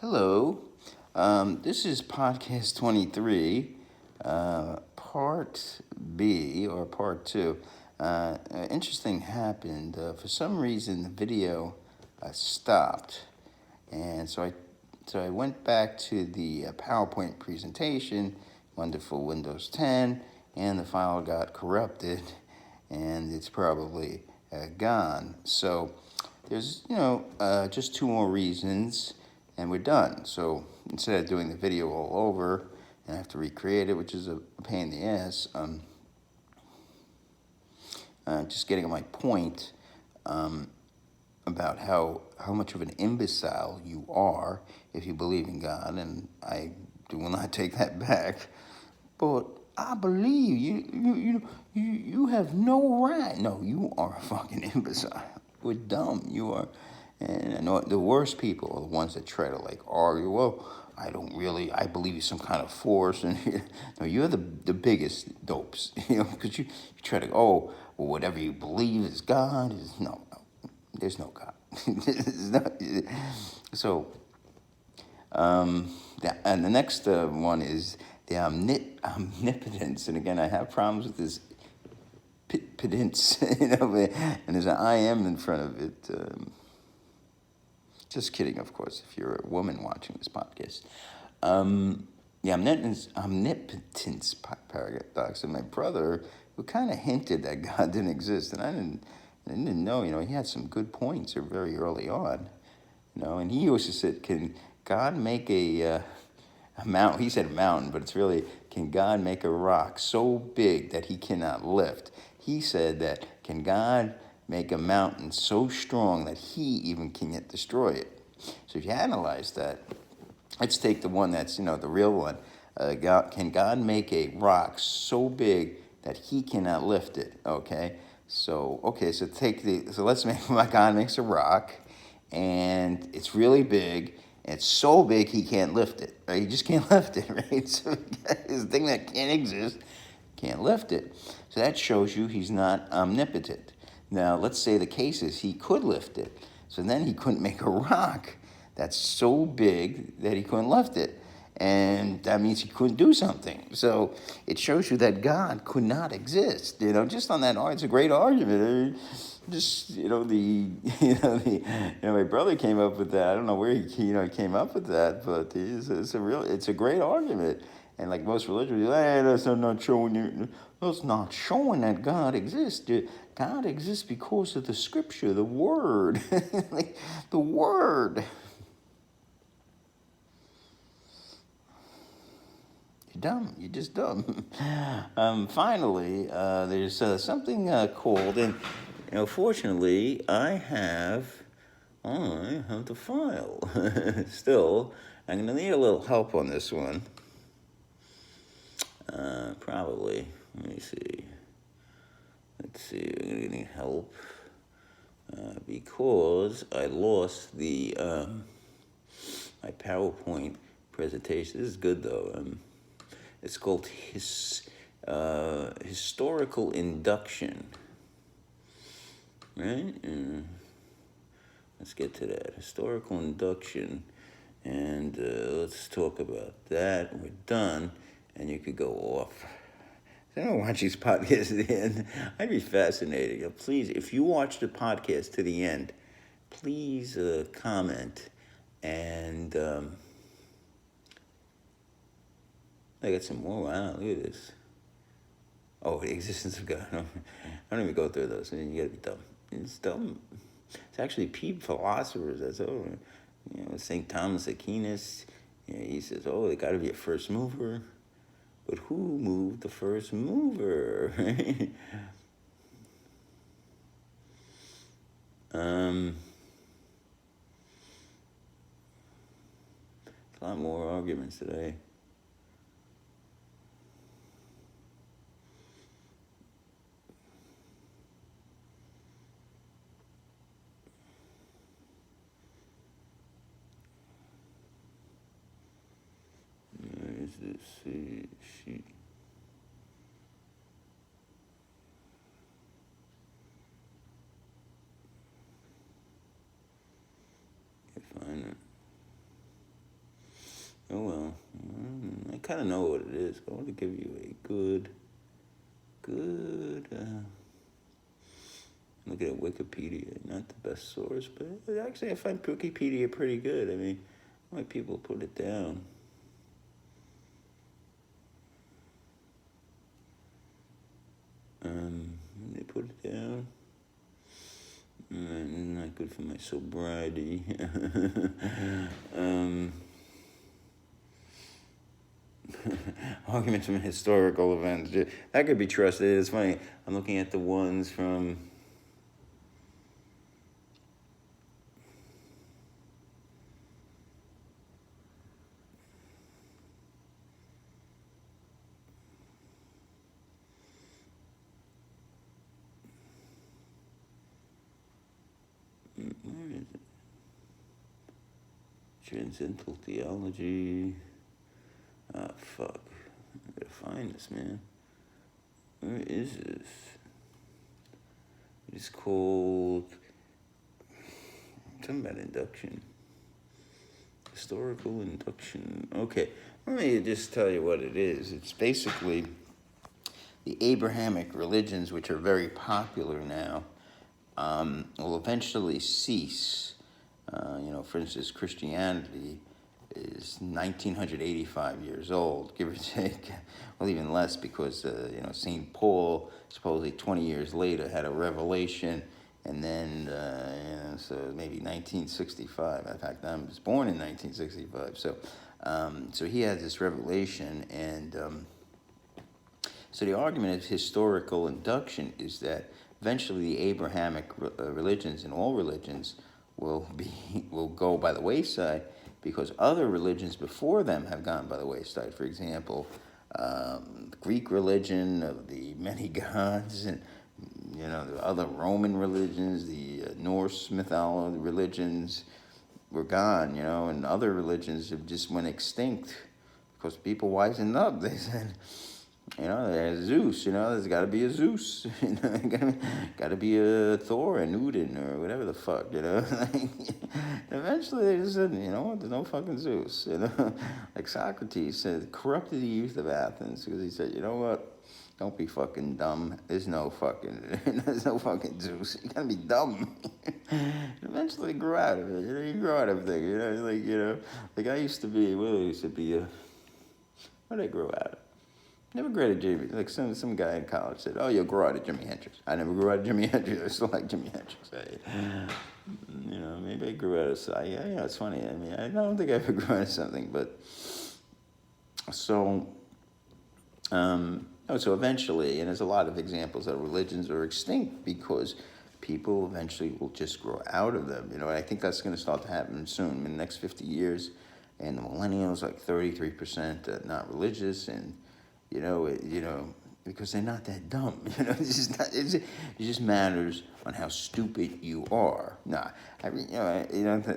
Hello. This is podcast 23, part B or part 2. Interesting happened. For some reason, the video stopped. And so I went back to the PowerPoint presentation, wonderful Windows 10, and the file got corrupted, and it's probably gone. So there's, just two more reasons, and we're done. So instead of doing the video all over and I have to recreate it, which is a pain in the ass, just getting my point about how much of an imbecile you are if you believe in God, and I will not take that back. But I believe you have no right. No, you are a fucking imbecile. You're dumb. You are. And I know the worst people are the ones that try to like argue. Well, I believe some kind of force. And no, you're the biggest dopes. Because you try to, well, whatever you believe is God. No, there's no God. So, and the next one is the omnipotence. And again, I have problems with this pedance, and there's an I am in front of it. Just kidding, of course, if you're a woman watching this podcast. The omnipotence paradox. And my brother, who kind of hinted that God didn't exist, and I didn't know, he had some good points very early on, and he used to say, can God make a mountain? He said mountain, but it's really, can God make a rock so big that he cannot lift? He said that, can God make a mountain so strong that he even can't destroy it? So if you analyze that, let's take the one that's, the real one. Can God make a rock so big that he cannot lift it? So let's make God makes a rock, and it's really big, and it's so big he can't lift it, right? He just can't lift it, right? So this thing that can't exist can't lift it. So that shows you he's not omnipotent. Now, let's say the case is he could lift it. So then he couldn't make a rock that's so big that he couldn't lift it. And that means he couldn't do something. So it shows you that God could not exist. Just on that, it's a great argument. My brother came up with that. I don't know where he came up with that, but it's a great argument. And like most religions, that's not showing that God exists. God exists because of the scripture, the word, like the word. You're dumb. You're just dumb. Finally, there's something called, and fortunately, I have the file. Still, I'm gonna need a little help on this one. Probably. Let me see. Let's see. I'm gonna need help because I lost the my PowerPoint presentation. This is good though. It's called historical induction. Right? Let's get to that. Historical induction. And let's talk about that. We're done. And you could go off. I don't watch these podcasts to the end. I'd be fascinating. Please, if you watch the podcast to the end, please comment. And I got some more. Wow, look at this. Oh, the existence of God. I don't even go through those. You gotta be dumb. It's dumb. It's actually philosophers. That's St. Thomas Aquinas. He says, they got to be a first mover. But who moved the first mover? A lot more arguments today. Is this sheet? Find it. Oh well, I kind of know what it is. I want to give you a good. Looking at Wikipedia, not the best source, but actually I find Wikipedia pretty good. I mean, why people put it down? They put it down. Not good for my sobriety. Arguments from historical events. That could be trusted. It's funny. I'm looking at the ones from. Where is it? Transcendental theology. Ah, fuck. I gotta find this, man. Where is this? It's called something about induction. Historical induction. Okay, let me just tell you what it is. It's basically the Abrahamic religions, which are very popular now, will eventually cease. For instance, Christianity is 1985 years old, give or take, well, even less, because St. Paul supposedly 20 years later had a revelation, and then so maybe 1965. In fact, I was born in 1965, so he had this revelation, and so the argument of historical induction is that eventually the Abrahamic religions and all religions will go by the wayside, because other religions before them have gone by the wayside. For example, the Greek religion of the many gods, and the other Roman religions, the Norse mythology religions were gone. And other religions have just went extinct because people wisened up. They said, there's Zeus, there's got to be a Zeus, got to be a Thor, a Newton, or whatever the fuck, Eventually they just said, there's no fucking Zeus, Like Socrates said, corrupted the youth of Athens, because he said, you know what, don't be fucking dumb. There's no fucking Zeus. You gotta be dumb. Eventually he grew out of it, you grow out of things, like I used to be, what did I grow out of? Never grew out of Jimi. Like some guy in college said, "Oh, you'll grow out of Jimi Hendrix." I never grew out of Jimi Hendrix. I still like Jimi Hendrix. Maybe I grew out of. Yeah, it's funny. I mean, I don't think I ever grew out of something, but so. So eventually, and there's a lot of examples that religions are extinct because people eventually will just grow out of them. I think that's going to start to happen soon. In the next 50 years, and the millennials, like 33% not religious, and because they're not that dumb. It just matters on how stupid you are. Nah,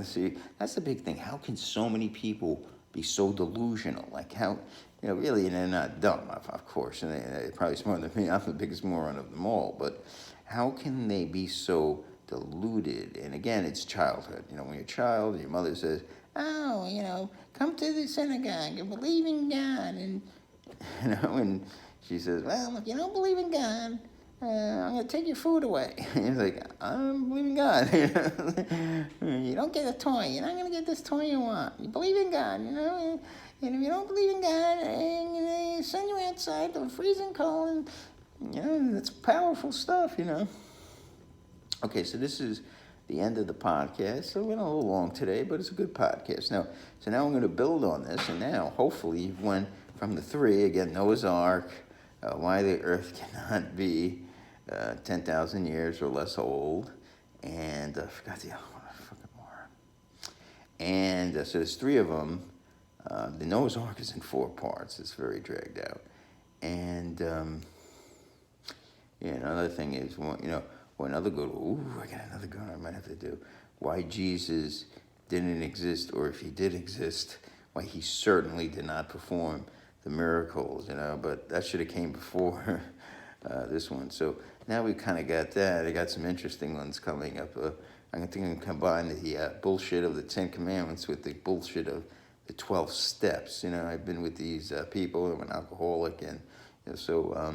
see, that's the big thing. How can so many people be so delusional? Like how, really, and they're not dumb, of course, and they're probably smarter than me. I'm the biggest moron of them all, but how can they be so deluded? And again, it's childhood. When you're a child, your mother says, "Oh, come to the synagogue and believe in God," and and she says, "Well, if you don't believe in God, I'm going to take your food away." And he's like, "I don't believe in God." You don't get a toy. You're not going to get this toy you want. You believe in God, And if you don't believe in God, I'm going to send you outside to the freezing cold. And, it's powerful stuff, Okay, so this is the end of the podcast. So we went a little long today, but it's a good podcast. Now I'm going to build on this, and now hopefully you've went from the three, again, Noah's Ark, why the earth cannot be 10,000 years or less old, and I forgot the other one, fucking more. And so there's three of them. The Noah's Ark is in 4 parts. It's very dragged out. And another thing is, another good, I got another good one I might have to do. Why Jesus didn't exist, or if he did exist, why he certainly did not perform the miracles, but that should have came before this one. So now we kind of got that. I got some interesting ones coming up. I think I'm going to combine the bullshit of the 10 Commandments with the bullshit of the 12 steps. You know, I've been with these people. I'm an alcoholic, and you know, so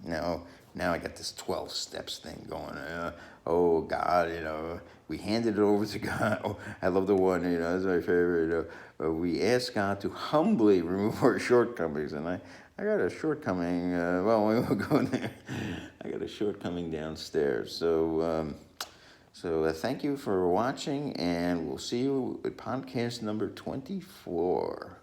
now, now I got this 12 steps thing going. Oh God, you know, we handed it over to God. Oh, I love the one, you know, that's my favorite. We ask God to humbly remove our shortcomings, and I got a shortcoming. Well, we won't go there. I got a shortcoming downstairs. So thank you for watching, and we'll see you at podcast number 24.